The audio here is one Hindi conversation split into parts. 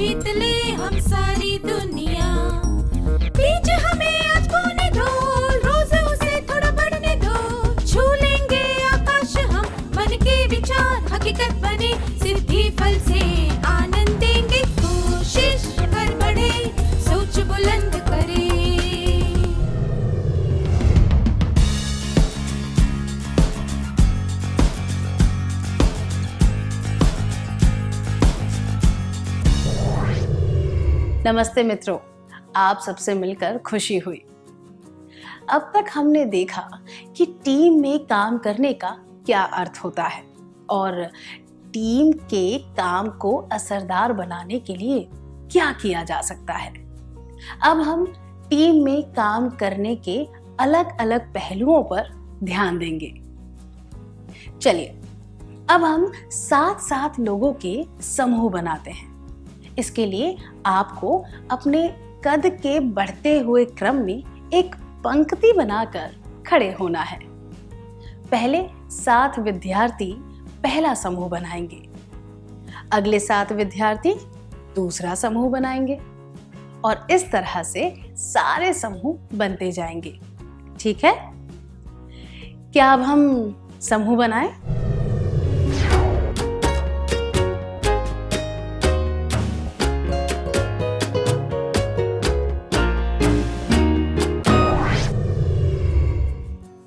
जीत ले हम सारी दुनिया। बीच हमें आज बोने दो, रोज उसे थोड़ा बढ़ने दो। छू लेंगे आकाश हम, मन के विचार हकीकत बने। सिद्धि फल से आनंद देंगे, कोशिश कर बढ़े, सोच बुलंद करे। नमस्ते मित्रों, आप सबसे मिलकर खुशी हुई। अब तक हमने देखा कि टीम में काम करने का क्या अर्थ होता है और टीम के काम को असरदार बनाने के लिए क्या किया जा सकता है। अब हम टीम में काम करने के अलग अलग पहलुओं पर ध्यान देंगे। चलिए, अब हम 7-7 लोगों के समूह बनाते हैं। इसके लिए आपको अपने कद के बढ़ते हुए क्रम में एक पंक्ति बनाकर खड़े होना है। पहले 7 विद्यार्थी पहला समूह बनाएंगे, अगले 7 विद्यार्थी दूसरा समूह बनाएंगे और इस तरह से सारे समूह बनते जाएंगे। ठीक है? क्या अब हम समूह बनाएं?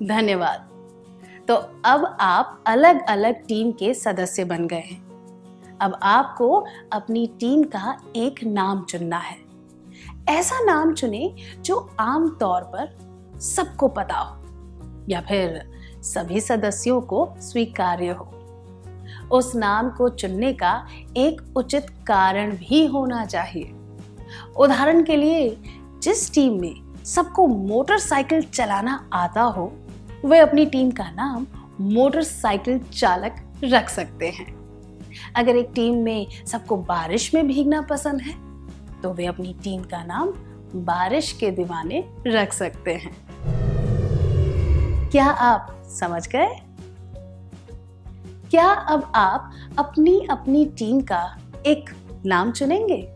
धन्यवाद। तो अब आप अलग अलग टीम के सदस्य बन गए हैं। अब आपको अपनी टीम का एक नाम चुनना है। ऐसा नाम चुने जो आम तौर पर सबको पता हो या फिर सभी सदस्यों को स्वीकार्य हो। उस नाम को चुनने का एक उचित कारण भी होना चाहिए। उदाहरण के लिए, जिस टीम में सबको मोटरसाइकिल चलाना आता हो, वे अपनी टीम का नाम मोटरसाइकिल चालक रख सकते हैं। अगर एक टीम में सबको बारिश में भीगना पसंद है, तो वे अपनी टीम का नाम बारिश के दीवाने रख सकते हैं। क्या आप समझ गए? क्या अब आप अपनी अपनी टीम का एक नाम चुनेंगे?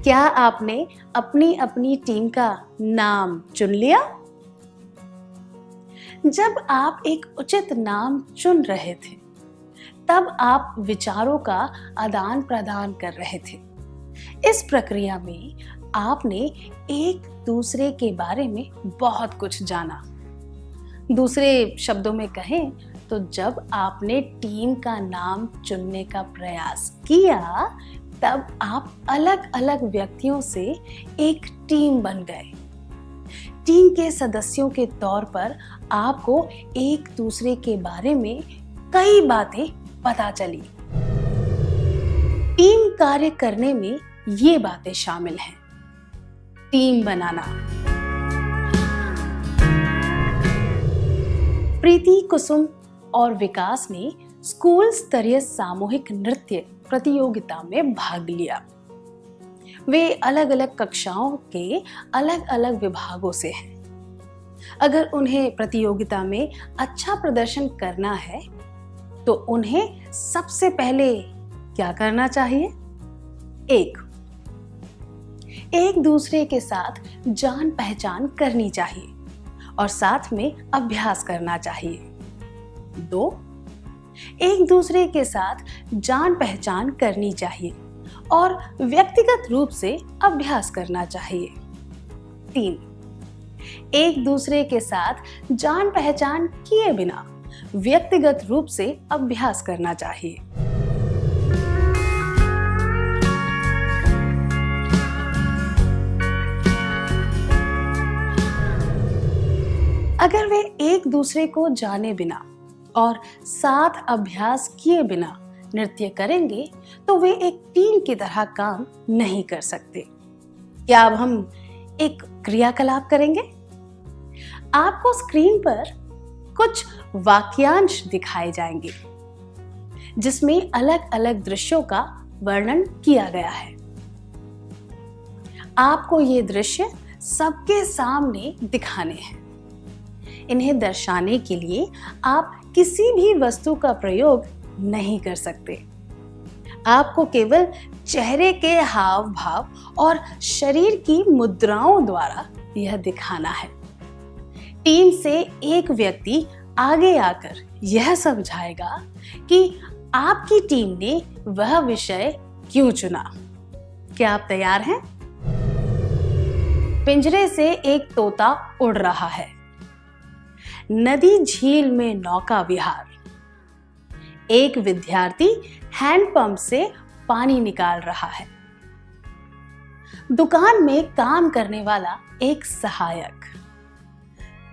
क्या आपने अपनी अपनी टीम का नाम चुन लिया? जब आप एक उचित नाम चुन रहे थे, तब आप विचारों का आदान प्रदान कर रहे थे। इस प्रक्रिया में आपने एक दूसरे के बारे में बहुत कुछ जाना। दूसरे शब्दों में कहें तो जब आपने टीम का नाम चुनने का प्रयास किया, तब आप अलग अलग व्यक्तियों से एक टीम बन गए। टीम के सदस्यों के तौर पर आपको एक दूसरे के बारे में कई बातें पता चली। टीम कार्य करने में ये बातें शामिल हैं। टीम बनाना। प्रीति, कुसुम और विकास ने स्कूल स्तरीय सामूहिक नृत्य प्रतियोगिता में भाग लिया। वे अलग अलग कक्षाओं के अलग अलग विभागों से हैं। अगर उन्हें प्रतियोगिता में अच्छा प्रदर्शन करना है, तो उन्हें सबसे पहले क्या करना चाहिए? एक दूसरे के साथ जान पहचान करनी चाहिए और साथ में अभ्यास करना चाहिए। 2, एक दूसरे के साथ जान पहचान करनी चाहिए और व्यक्तिगत रूप से अभ्यास करना चाहिए। 3, एक दूसरे के साथ जान पहचान किए बिना व्यक्तिगत रूप से अभ्यास करना चाहिए। अगर वे एक दूसरे को जाने बिना और साथ अभ्यास किए बिना नृत्य करेंगे, तो वे एक टीम की तरह काम नहीं कर सकते। क्या अब हम एक क्रियाकलाप करेंगे? आपको स्क्रीन पर कुछ वाक्यांश दिखाए जाएंगे जिसमें अलग अलग दृश्यों का वर्णन किया गया है। आपको ये दृश्य सबके सामने दिखाने हैं। इन्हें दर्शाने के लिए आप किसी भी वस्तु का प्रयोग नहीं कर सकते। आपको केवल चेहरे के हाव भाव और शरीर की मुद्राओं द्वारा यह दिखाना है। टीम से एक व्यक्ति आगे आकर यह समझाएगा कि आपकी टीम ने वह विषय क्यों चुना। क्या आप तैयार हैं? पिंजरे से एक तोता उड़ रहा है। नदी झील में नौका विहार। एक विद्यार्थी हैंडपंप से पानी निकाल रहा है। दुकान में काम करने वाला एक सहायक।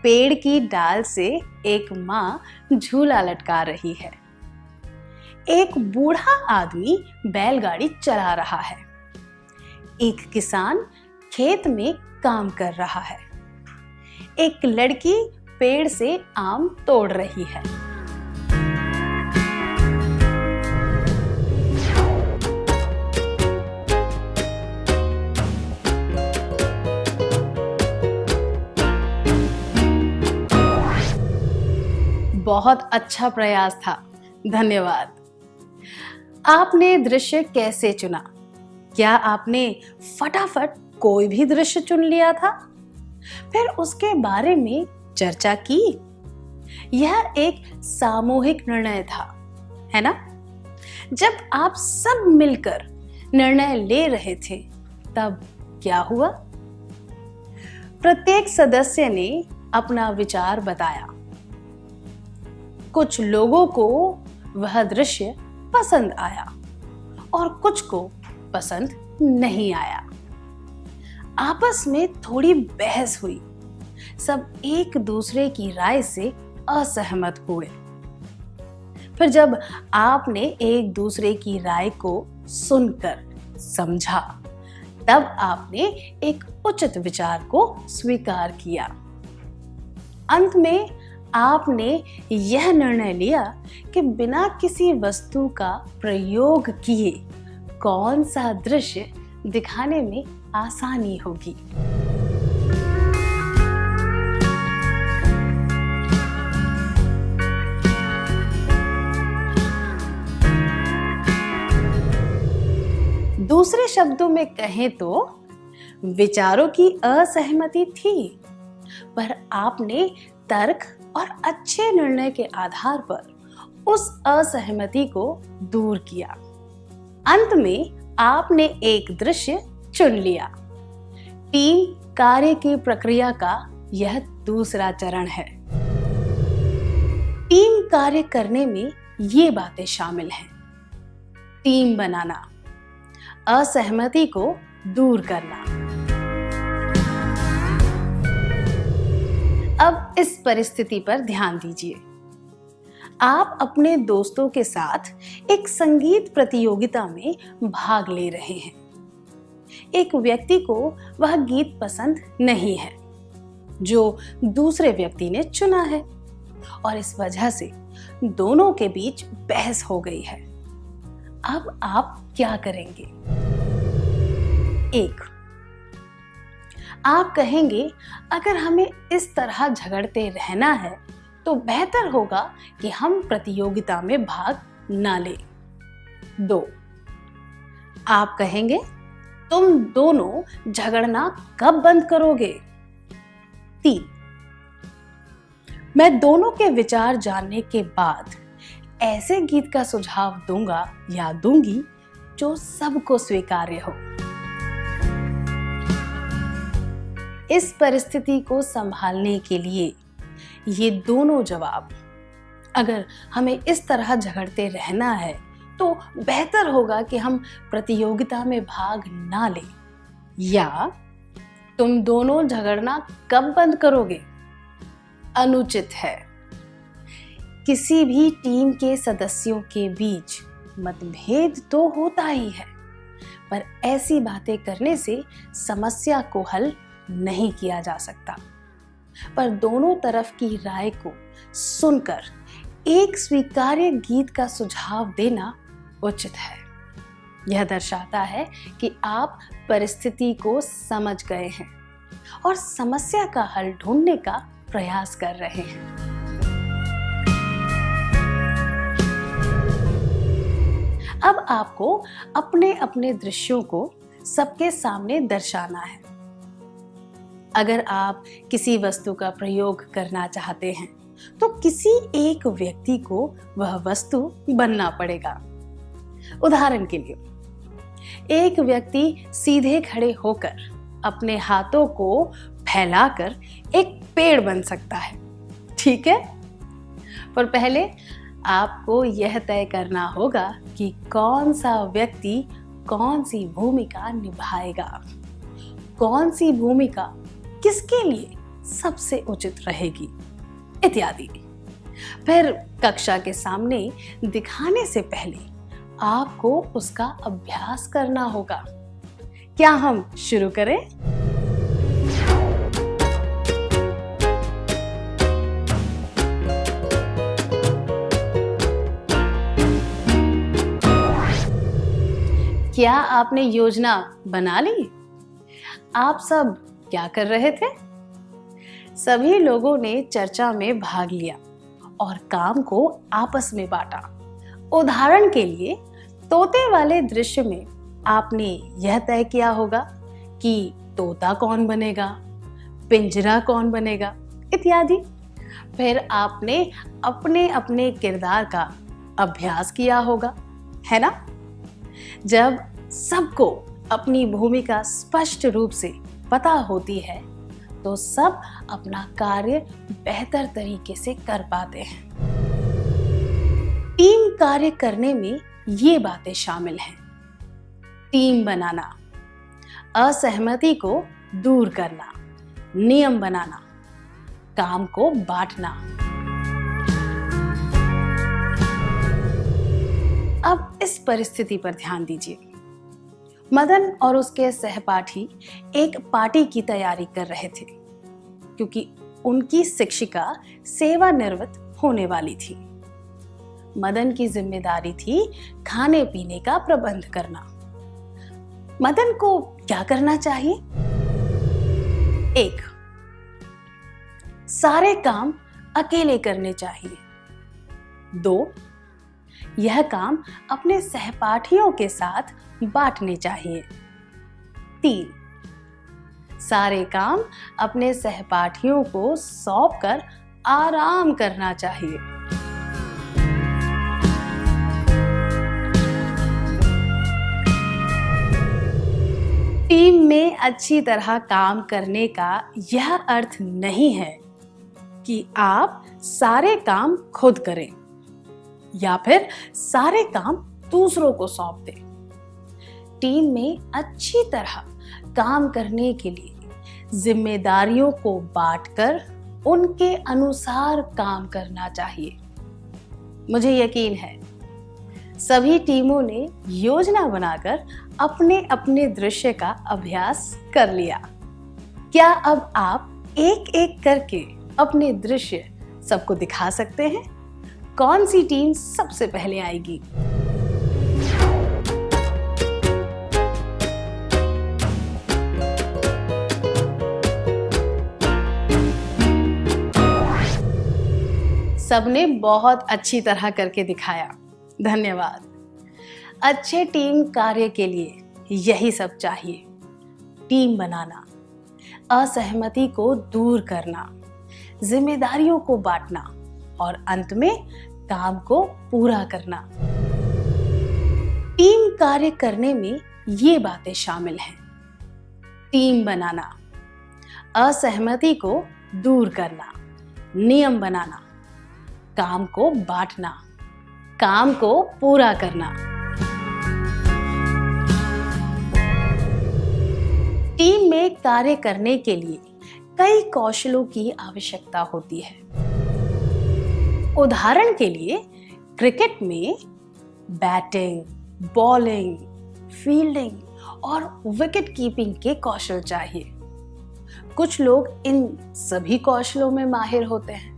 पेड़ की डाल से एक मां झूला लटका रही है। एक बूढ़ा आदमी बैलगाड़ी चला रहा है। एक किसान खेत में काम कर रहा है। एक लड़की पेड़ से आम तोड़ रही है। बहुत अच्छा प्रयास था, धन्यवाद। आपने दृश्य कैसे चुना? क्या आपने फटाफट कोई भी दृश्य चुन लिया था, फिर उसके बारे में चर्चा की? यह एक सामूहिक निर्णय था, है ना? जब आप सब मिलकर निर्णय ले रहे थे, तब क्या हुआ? प्रत्येक सदस्य ने अपना विचार बताया। कुछ लोगों को वह दृश्य पसंद आया और कुछ को पसंद नहीं आया। आपस में थोड़ी बहस हुई। सब एक दूसरे की राय से असहमत हुए। फिर जब आपने एक दूसरे की राय को सुनकर समझा, तब आपने एक उचित विचार को स्वीकार किया। अंत में आपने यह निर्णय लिया कि बिना किसी वस्तु का प्रयोग किए कौन सा दृश्य दिखाने में आसानी होगी। दूसरे शब्दों में कहें तो विचारों की असहमति थी, पर आपने तर्क और अच्छे निर्णय के आधार पर उस असहमति को दूर किया। अंत में आपने एक दृश्य चुन लिया। टीम कार्य की प्रक्रिया का यह दूसरा चरण है। टीम कार्य करने में ये बातें शामिल हैं: टीम बनाना, असहमति को दूर करना। अब इस परिस्थिति पर ध्यान दीजिए। आप अपने दोस्तों के साथ एक संगीत प्रतियोगिता में भाग ले रहे हैं। एक व्यक्ति को वह गीत पसंद नहीं है जो दूसरे व्यक्ति ने चुना है, और इस वजह से दोनों के बीच बहस हो गई है। अब आप क्या करेंगे? 1, आप कहेंगे अगर हमें इस तरह झगड़ते रहना है तो बेहतर होगा कि हम प्रतियोगिता में भाग ना लें। 2, आप कहेंगे तुम दोनों झगड़ना कब बंद करोगे? 3, मैं दोनों के विचार जानने के बाद ऐसे गीत का सुझाव दूंगा या दूंगी जो सबको स्वीकार्य हो। इस परिस्थिति को संभालने के लिए ये दोनों जवाब, अगर हमें इस तरह झगड़ते रहना है तो बेहतर होगा कि हम प्रतियोगिता में भाग ना लें, या तुम दोनों झगड़ना कब बंद करोगे, अनुचित है। किसी भी टीम के सदस्यों के बीच मतभेद तो होता ही है, पर ऐसी बातें करने से समस्या को हल नहीं किया जा सकता। पर दोनों तरफ की राय को सुनकर एक स्वीकार्य गीत का सुझाव देना उचित है। यह दर्शाता है कि आप परिस्थिति को समझ गए हैं और समस्या का हल ढूंढने का प्रयास कर रहे हैं। अब आपको अपने अपने दृश्यों को सबके सामने दर्शाना है। अगर आप किसी वस्तु का प्रयोग करना चाहते हैं तो किसी एक व्यक्ति को वह वस्तु बनना पड़ेगा। उदाहरण के लिए, एक व्यक्ति सीधे खड़े होकर अपने हाथों को फैलाकर एक पेड़ बन सकता है, ठीक है? पर पहले आपको यह तय करना होगा कि कौन सा व्यक्ति कौन सी भूमिका निभाएगा, कौन सी भूमिका किसके लिए सबसे उचित रहेगी, इत्यादि। फिर कक्षा के सामने दिखाने से पहले आपको उसका अभ्यास करना होगा। क्या हम शुरू करें? क्या आपने योजना बना ली? आप सब क्या कर रहे थे? सभी लोगों ने चर्चा में भाग लिया और काम को आपस में बांटा। उदाहरण के लिए, तोते वाले दृश्य में आपने यह तय किया होगा कि तोता कौन बनेगा, पिंजरा कौन बनेगा, इत्यादि। फिर आपने अपने अपने किरदार का अभ्यास किया होगा, है ना? जब सबको अपनी भूमिका स्पष्ट रूप से पता होती है तो सब अपना कार्य बेहतर तरीके से कर पाते हैं। टीम कार्य करने में ये बातें शामिल हैं: टीम बनाना, असहमति को दूर करना, नियम बनाना, काम को बांटना। अब इस परिस्थिति पर ध्यान दीजिए। मदन और उसके सहपाठी एक पार्टी की तैयारी कर रहे थे क्योंकि उनकी शिक्षिका सेवानिवृत्त होने वाली थी। मदन की जिम्मेदारी थी खाने पीने का प्रबंध करना। मदन को क्या करना चाहिए? 1. सारे काम अकेले करने चाहिए। 2. यह काम अपने सहपाठियों के साथ बांटने चाहिए। 3. सारे काम अपने सहपाठियों को सौंपकर आराम करना चाहिए। टीम में अच्छी तरह काम करने का यह अर्थ नहीं है कि आप सारे काम खुद करें या फिर सारे काम दूसरों को सौंप दें। टीम में अच्छी तरह काम करने के लिए जिम्मेदारियों को बांटकर उनके अनुसार काम करना चाहिए। मुझे यकीन है सभी टीमों ने योजना बनाकर अपने अपने दृश्य का अभ्यास कर लिया। क्या अब आप एक एक करके अपने दृश्य सबको दिखा सकते हैं? कौन सी टीम सबसे पहले आएगी? सबने बहुत अच्छी तरह करके दिखाया, धन्यवाद। अच्छे टीम कार्य के लिए यही सब चाहिए: टीम बनाना, असहमति को दूर करना, जिम्मेदारियों को बांटना और अंत में काम को पूरा करना। टीम कार्य करने में ये बातें शामिल हैं: टीम बनाना, असहमति को दूर करना, नियम बनाना, काम को बांटना, काम को पूरा करना। टीम में कार्य करने के लिए कई कौशलों की आवश्यकता होती है। उदाहरण के लिए, क्रिकेट में बैटिंग, बॉलिंग, फील्डिंग और विकेट कीपिंग के कौशल चाहिए। कुछ लोग इन सभी कौशलों में माहिर होते हैं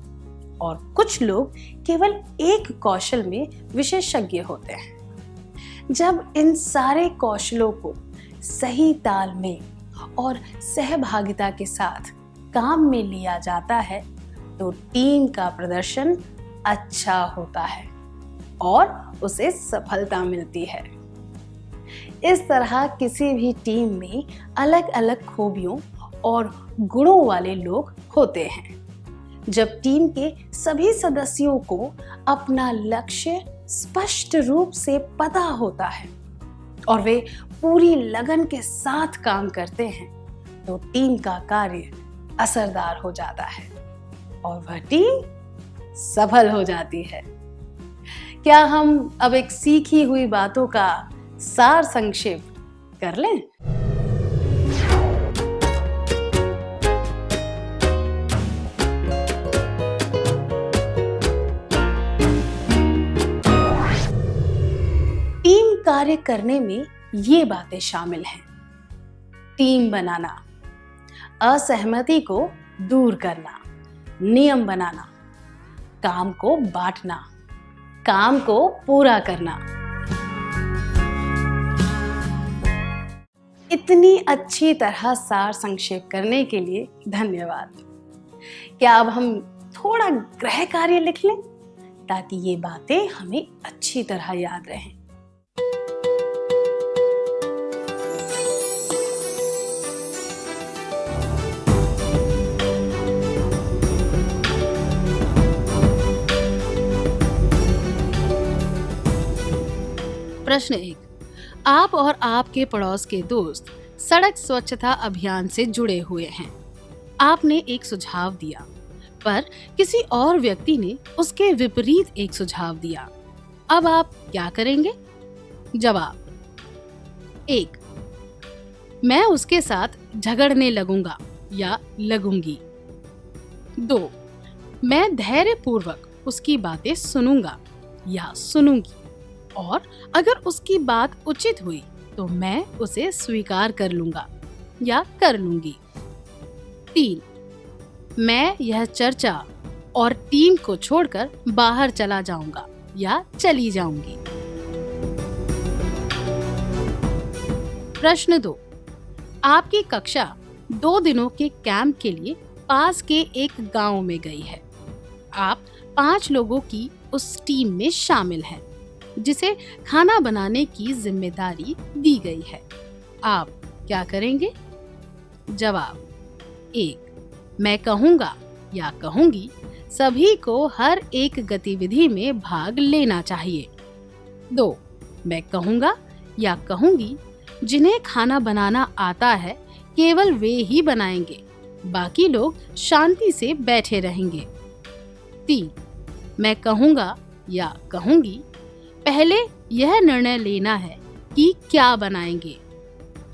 और कुछ लोग केवल एक कौशल में विशेषज्ञ होते हैं। जब इन सारे कौशलों को सही ताल में और सहभागिता के साथ काम में लिया जाता है तो टीम का प्रदर्शन अच्छा होता है और उसे सफलता मिलती है। इस तरह किसी भी टीम में अलग अलग खूबियों और गुणों वाले लोग होते हैं। जब टीम के सभी सदस्यों को अपना लक्ष्य स्पष्ट रूप से पता होता है और वे पूरी लगन के साथ काम करते हैं तो टीम का कार्य असरदार हो जाता है और वह टीम सफल हो जाती है। क्या हम अब एक सीखी हुई बातों का सार संक्षेप कर लें? टीम कार्य करने में ये बातें शामिल हैं। टीम बनाना, असहमति को दूर करना, नियम बनाना, काम को बांटना, काम को पूरा करना। इतनी अच्छी तरह सार संक्षेप करने के लिए धन्यवाद। क्या अब हम थोड़ा गृह कार्य लिख लें ताकि ये बातें हमें अच्छी तरह याद रहें। प्रश्न 1। आप और आपके पड़ोस के दोस्त सड़क स्वच्छता अभियान से जुड़े हुए हैं। आपने एक सुझाव दिया, पर किसी और व्यक्ति ने उसके विपरीत एक सुझाव दिया। अब आप क्या करेंगे? जवाब: 1. मैं उसके साथ झगड़ने लगूंगा या लगूंगी। 2. मैं धैर्यपूर्वक उसकी बातें सुनूंगा या सुनूंगी और अगर उसकी बात उचित हुई तो मैं उसे स्वीकार कर लूंगा या कर लूंगी। 3. मैं यह चर्चा और टीम को छोड़कर बाहर चला जाऊंगा या चली जाऊंगी। प्रश्न 2। आपकी कक्षा 2 दिनों के कैंप के लिए पास के एक गांव में गई है। आप 5 लोगों की उस टीम में शामिल हैं जिसे खाना बनाने की जिम्मेदारी दी गई है। आप क्या करेंगे? जवाब: 1. मैं कहूंगा या कहूंगी सभी को हर एक गतिविधि में भाग लेना चाहिए। 2. मैं कहूंगा या कहूंगी जिन्हें खाना बनाना आता है केवल वे ही बनाएंगे, बाकी लोग शांति से बैठे रहेंगे। 3. मैं कहूंगा या कहूंगी पहले यह निर्णय लेना है कि क्या बनाएंगे,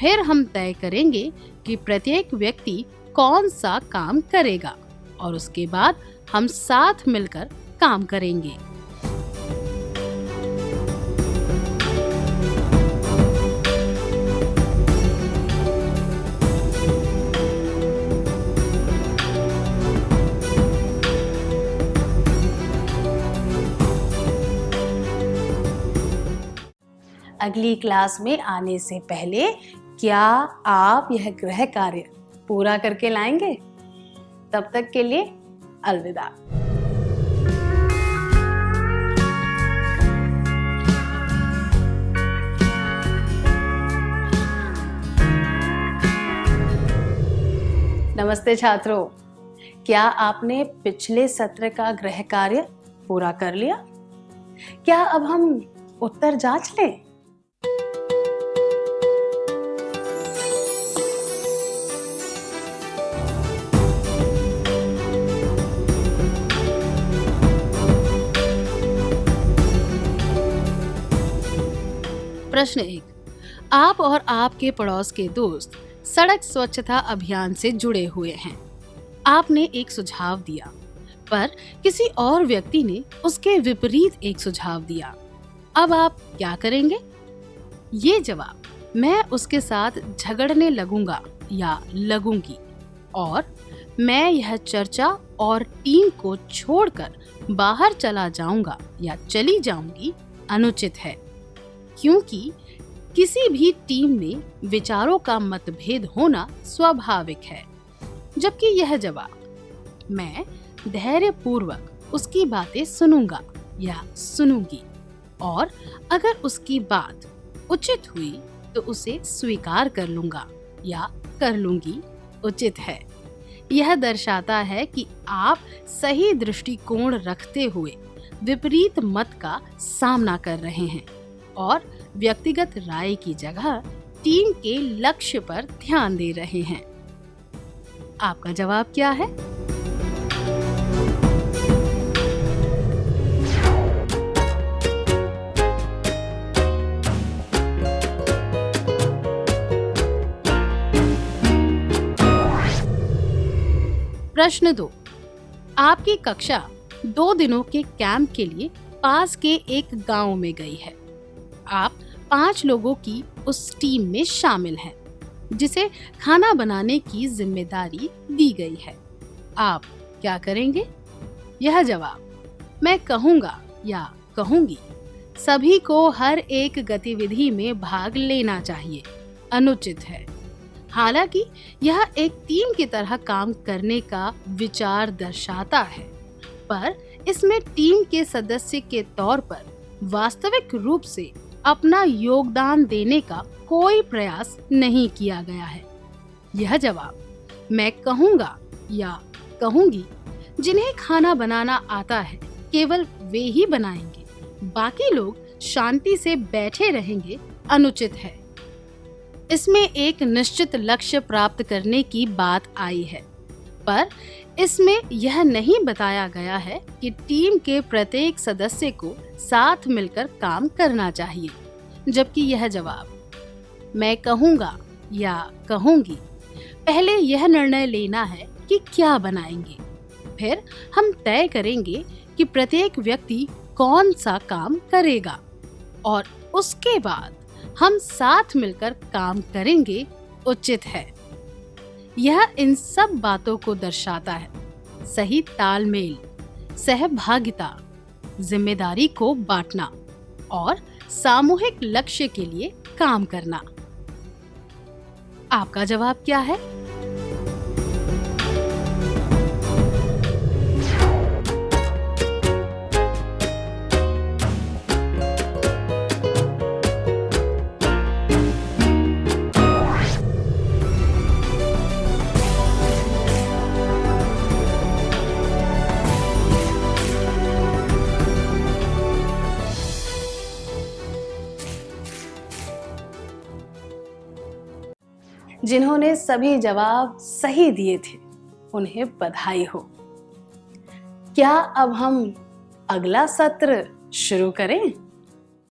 फिर हम तय करेंगे कि प्रत्येक व्यक्ति कौन सा काम करेगा और उसके बाद हम साथ मिलकर काम करेंगे। अगली क्लास में आने से पहले क्या आप यह गृह कार्य पूरा करके लाएंगे? तब तक के लिए अलविदा। नमस्ते छात्रों, क्या आपने पिछले सत्र का गृह कार्य पूरा कर लिया? क्या अब हम उत्तर जांच लें? प्रश्न 1। आप और आपके पड़ोस के दोस्त सड़क स्वच्छता अभियान से जुड़े हुए हैं। आपने एक सुझाव दिया, पर किसी और व्यक्ति ने उसके विपरीत एक सुझाव दिया। अब आप क्या करेंगे? ये जवाब: मैं उसके साथ झगड़ने लगूंगा या लगूंगी और मैं यह चर्चा और टीम को छोड़कर बाहर चला जाऊंगा या चली जाऊंगी अनुचित है, क्योंकि किसी भी टीम में विचारों का मतभेद होना स्वाभाविक है, जबकि यह जवाब, मैं धैर्यपूर्वक उसकी बातें सुनूंगा या सुनूंगी और अगर उसकी बात उचित हुई तो उसे स्वीकार कर लूंगा या कर लूंगी, उचित है। यह दर्शाता है कि आप सही दृष्टिकोण रखते हुए विपरीत मत का सामना कर रहे हैं और व्यक्तिगत राय की जगह टीम के लक्ष्य पर ध्यान दे रहे हैं। आपका जवाब क्या है? प्रश्न 2। आपकी कक्षा 2 दिनों के कैंप के लिए पास के एक गांव में गई है। आप 5 लोगों की उस टीम में शामिल हैं, जिसे खाना बनाने की जिम्मेदारी दी गई है। आप क्या करेंगे? यह जवाब, मैं कहूँगा या कहूँगी, सभी को हर एक गतिविधि में भाग लेना चाहिए, अनुचित है। हालांकि यह एक टीम की तरह काम करने का विचार दर्शाता है, पर इसमें टीम के सदस्य के तौर पर वास्तविक रूप से अपना योगदान देने का कोई प्रयास नहीं किया गया है। यह जवाब, मैं कहूँगा या कहूँगी, जिन्हें खाना बनाना आता है केवल वे ही बनाएंगे, बाकी लोग शांति से बैठे रहेंगे, अनुचित है। इसमें एक निश्चित लक्ष्य प्राप्त करने की बात आई है, पर इसमें यह नहीं बताया गया है कि टीम के प्रत्येक सदस्य को साथ मिलकर काम करना चाहिए, जबकि यह जवाब, मैं कहूँगा या कहूँगी, पहले यह निर्णय लेना है कि क्या बनाएंगे, फिर हम तय करेंगे कि प्रत्येक व्यक्ति कौन सा काम करेगा और उसके बाद हम साथ मिलकर काम करेंगे, उचित है। यह इन सब बातों को दर्शाता है, सही तालमेल, सहभागिता, जिम्मेदारी को बांटना और सामूहिक लक्ष्य के लिए काम करना। आपका जवाब क्या है? जिन्होंने सभी जवाब सही दिए थे, उन्हें बधाई हो। क्या अब हम अगला सत्र शुरू करें?